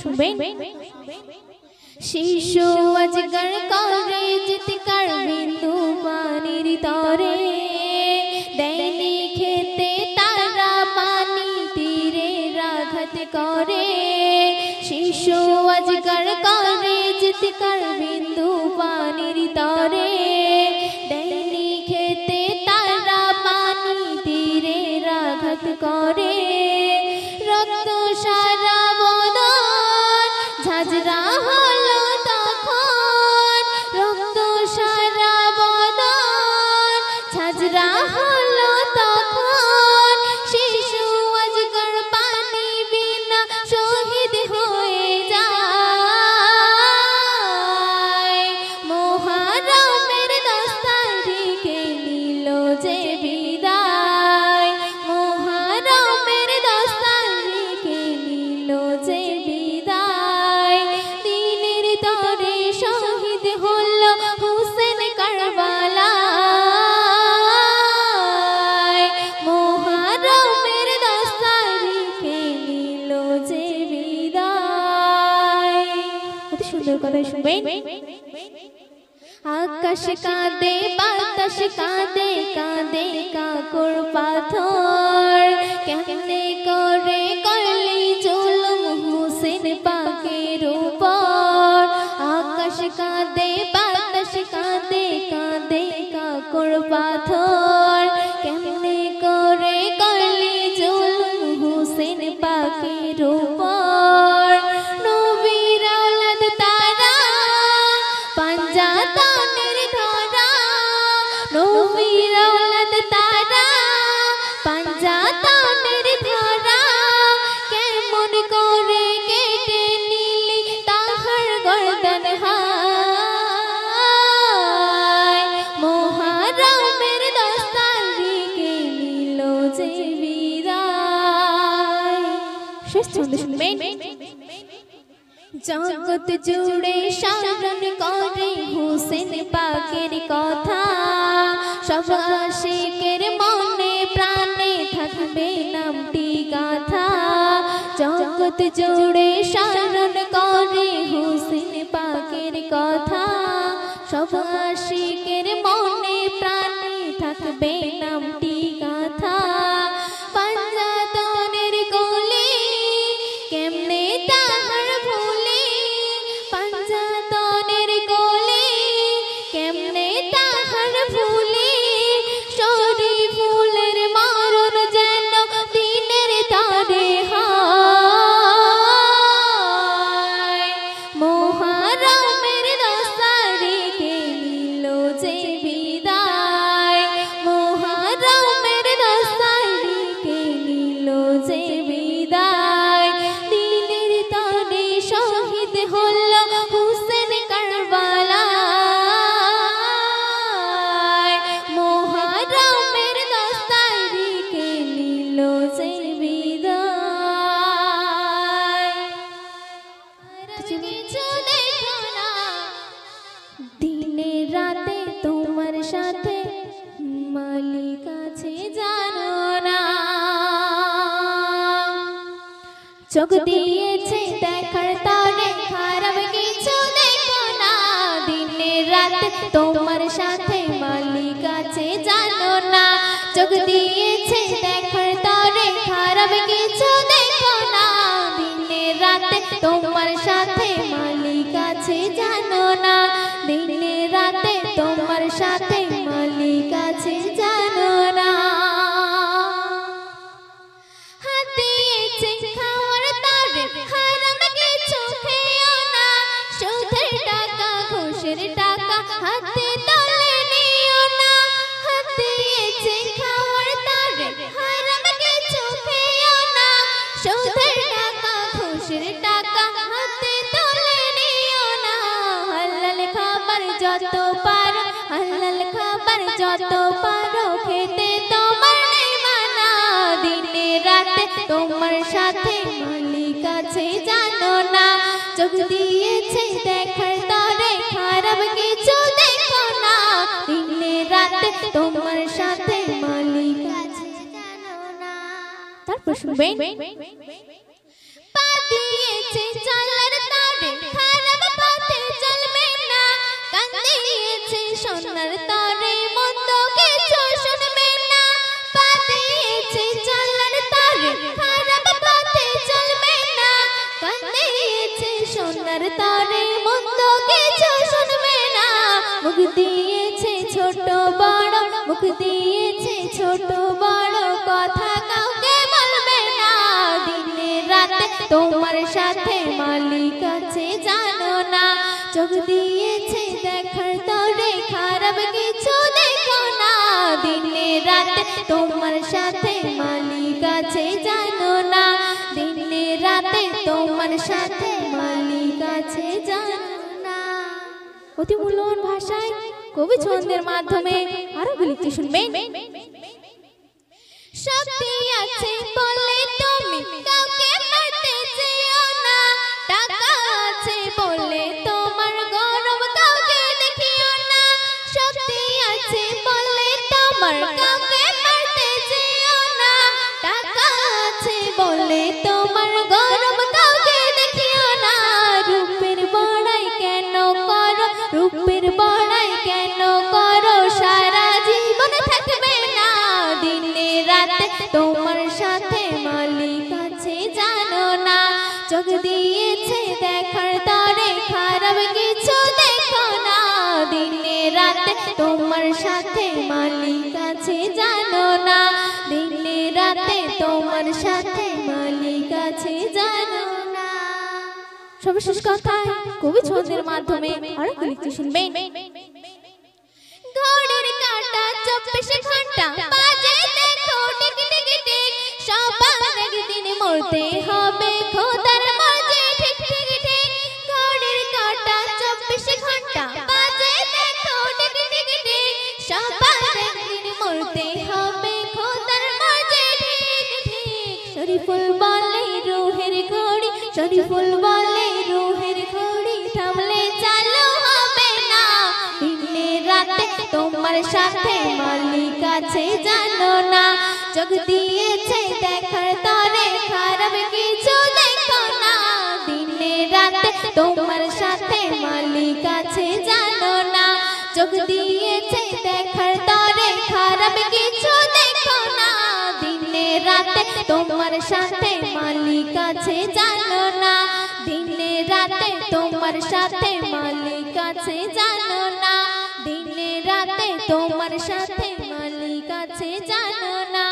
শুনবেন। শিশু অজগর করে চিৎকার বিন্দু পানির তরে, দেয়নি খেতে তারা পানি তীরে আঘাত করে। শিশু অজগর করে চিৎকার বিন্দু পানির তরে, দেয়নি খেতে তারা পানি তীরে আঘাত করে। রক্ত সারা বদন ঝাঁঝরা হলো তখন, রক্ত সারা বদন ঝাঁঝরা হলো তখন। শিশু অজগর পানি বিনা শহীদ হয়ে যায়। মুহররমের 10 তারিখে নিল যে বিদায়, মুহররমের 10 তারিখে নিল যে বিদায়। দিনের তরে শহীদ হলো হোসেন কারবালায়, মুহররমের 10 তারিখে নিল যে বিদায়। কত সুন্দর কথা শুনবেন। আকাশ কাঁদে বাতাস কাঁদে, কাঁদে কাকর পাথর, কেমনে করে করলি জুলুম হোসেন পাকের উপর। আকাশ কাঁদে বাতাস কাঁদে, কাঁদে কাকর পাথর, কেমনে করে করলি জুলুম হোসেন পাকের উপর। নবীর আওলাদ তারা পাঞ্জাতনের ধরা, নবীর আওলাদ তারা পাঞ্জাতনের ধরা। কেমন করে কেটে নিলি তাহার গর্দন হায়, মুহররমের 10 তারিখে নিল যে বিদায়। শেষ ছন্দ শুনবেন। জগৎ জুড়ে স্মরণ করে হোসেন পাকের কথা, সব আশিকের মনে প্রাণে থাকবে নামটি গাথা। জগৎ জুড়ে স্মরণ করে হোসেন পাকের কথা, সব আশিকের মনে প্রাণে থাকবে নামটি গাথা। পাঞ্জাতনের কোলে কেমনে তাহার ভুলি, পাঞ্জাতনের কোলে কেমনে তাহার ভুলি। শরীফুলের মরণ যেন দিনের তরে হয়, মুহররমের 10 তারিখে নিল যে বিদায়, মুহররমের 10 তারিখে নিল যে বিদায়। দিনের তরে শহীদ হলো হোসেন কারবালায়, মুহররমের 10 তারিখে নিল যে বিদায়। কিছু দেখো না দিনে রাতে তোমার সাথে, মালিক আছে জানো না। চোখ দিয়েছে দেখার তরে খারাপ কিছু দেখো না, দিনে রাতে তোমার সাথে মালিক আছে জানো না। চোখ দিয়েছে দেখার তরে খারাপ কিছু দেখো না, দিনে রাতে তোমার সাথে মালিক আছে জানো না। দিনে রাতে তোমার সাথে মালিক আছে জানো না। হাত দিয়েছে খাওয়ার তরে হারাম কিছু খেও না, সুদের টাকা ঘুষের টাকা হাতে তুলে নিও না। হাত দিয়েছে খাওয়ার তরে হারাম কিছু খেও না, সুদের টাকা ঘুষের টাকা হাতে তুলে নিও না। হালাল খাবার যত পারো, হালাল খাবার যত পারো খেতে তোমার নেই মানা। দিনে রাতে তোমার সাথে মালিক আছে জানো না। চোখ দিয়েছে দেখার তরে খারাপ কিছু দেখো না, দিনে রাতে তোমার সাথে মালিক আছে জানো না। তারপর শুনবেন। পা দিয়েছে সোনার তরে মন্দ কিছু শুনবে না পা দিয়েছে চলার তরে খারাপ পথে চলবে না কান দিয়েছে সোনার তরে মন্দ কিছু শুনবে না মুখ দিয়েছে ছোট বড় মুখ দিয়েছে ছোট বড় কথা কাউকে বলবে না দিনে রাতে তোমার সাথে মালিক আছে জানো না চোখ দিয়েছে দেখার তরে খারাপ কিছু দেখো না দিনে রাতে তোমার সাথে মালিক আছে জানো না দিনে রাতে তোমার সাথে মালিক আছে জানো না। অতি মূল্যবান ভাষায় কবি ছন্দের মাধ্যমে আরো লিখতে শুনবেন। শক্তি আছে বলে তুমি কাউকে মারতে চেও না টাকা আছে বলে তোমার গরম কাউকে দেখিও না শক্তি আছে বলে তোমার কাউকে মারতে চেও না টাকা আছে বলে তোমার গরম কাউকে দেখিও না রূপের বড়াই কেন করো রূপের বড়াই কেন করো সারা জীবন থাকবে না দিনে রাতে তোমার সাথে মালিক আছে জানো না চোখ দিয়েছে দেখার তরে খারাপ কিছু দেখো না দিনে রাতে তোমার সাথে মালিক আছে জানো না দিনে রাতে তোমার সাথে মালিক আছে জানো না। সর্বশেষ কথায় কবি ছন্দের মাধ্যমে আরো লিখতে শুনবেন। ঘড়ির কাঁটা 24 ঘন্টা বাজে দেখো টিক টিক টিক সবার একদিন মরতে হবে খোদার মাঝে ঠিক ঠিক ঠিক ঘড়ির কাঁটা 24 ঘন্টা বাজে দেখো টিক টিক টিক সবার একদিন মরতে হবে খোদার মাঝে ঠিক ঠিক শরীফুল বলে রূহের ঘড়ি শরীফুল বলে রূহের ঘড়ি থামলে চালু হবে না দিনে রাতে তোমার সাথে মালিক আছে জানো না চোখ দিয়েছে দেখার তরে খারাপ কিছু দেখো না দিনে রাতে তোমার সাথে মালিক আছে জানো না চোখ দিয়েছে দেখার তরে খারাপ কিছু দেখো না দিনে রাতে তোমার সাথে মালিক আছে জানো না দিনে রাতে তোমার সাথে মালিক আছে জানো না দিনে রাতে তোমার সাথে মালিক আছে জানো না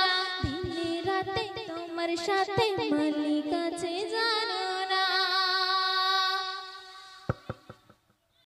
দিনে রাতে তোমার সাথে মালিক আছে জানো